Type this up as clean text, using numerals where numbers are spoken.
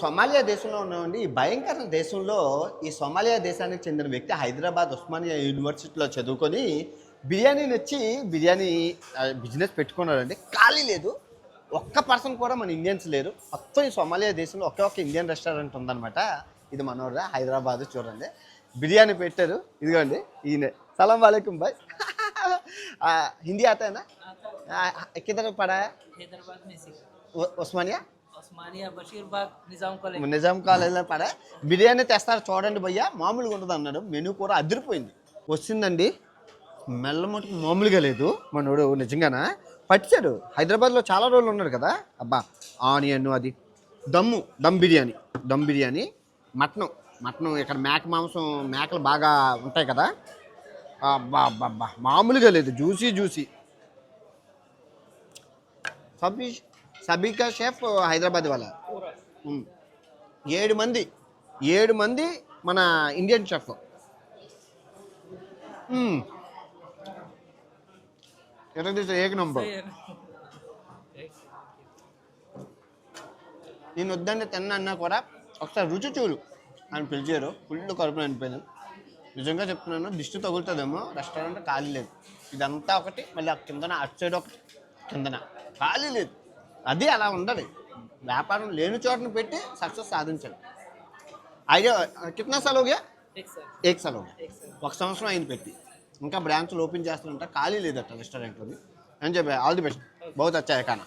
సొమాలియా దేశంలో ఉన్నామండి. ఈ భయంకర దేశంలో ఈ సొమాలియా దేశానికి చెందిన వ్యక్తి హైదరాబాద్ ఉస్మానియా యూనివర్సిటీలో చదువుకొని బిర్యానీ నచ్చి బిర్యానీ బిజినెస్ పెట్టుకున్నాడండి. ఖాళీ లేదు. ఒక్క పర్సన్ కూడా మన ఇండియన్స్ లేరు. మొత్తం ఈ సొమాలియా దేశంలో ఒకే ఒక్క ఇండియన్ రెస్టారెంట్ ఉందన్నమాట. ఇది మనోడ హైదరాబాద్. చూడండి బిర్యానీ పెట్టారు. ఇదిగోండి ఈయన. సలాం వాలేకుం భాయ్. హిందీ आता है ना? किधर पढ़ा है? हैदराबाद में से उस्मानिया उस्मानिया बशीरबाग निजाम कॉलेज నిజాం కాలేజీలో పడే బిర్యానీ తెస్తారు చూడండి భయ్య. మామూలుగా ఉంటుంది అన్నాడు. మెనూ కూడా అదిరిపోయింది. వచ్చిందండి. మెల్ల మటుకు మామూలుగా లేదు. మనోడు నిజంగానా పట్టాడు. హైదరాబాద్లో చాలా రోజులు ఉన్నాడు కదా. అబ్బా ఆనియన్ అది దమ్ బిర్యానీ మటన్ ఇక్కడ మేక మాంసం మేకలు బాగా ఉంటాయి కదా. అబ్బా అబ్బా మామూలుగా లేదు. జ్యూసీ సబీ కా షెఫ్ హైదరాబాద్ వాళ్ళ 7 మంది మన ఇండియన్ షెఫ్. ఎట్లా తీసా ఏక నంబర్. నేను వద్దంటే తిన్నా అన్నా కూడా ఒకసారి రుచి చూడు అని పిలిచారు. ఫుల్ కడుపున అనిపోయాను. నిజంగా చెప్తున్నాను. దిష్టి తగులుతుందేమో. రెస్టారెంట్ ఖాళీ లేదు. ఇదంతా ఒకటి, మళ్ళీ కిందన అటు సైడ్ ఒకటి, కిందన ఖాళీ లేదు. అది అలా ఉండాలి. వ్యాపారం లేని చోటను పెట్టి సక్సెస్ సాధించాలి. ఐడియా కిतना साल हो गया? 1 साल हो गया. 1 సంవత్సరం అయింది పెట్టి. ఇంకా బ్రాంచ్లు ఓపెన్ చేస్తుంటే ఖాళీ లేదట రెస్టారెంట్లోని అని చెప్పి. All the best. బహుత్ అచ్చా है खाना.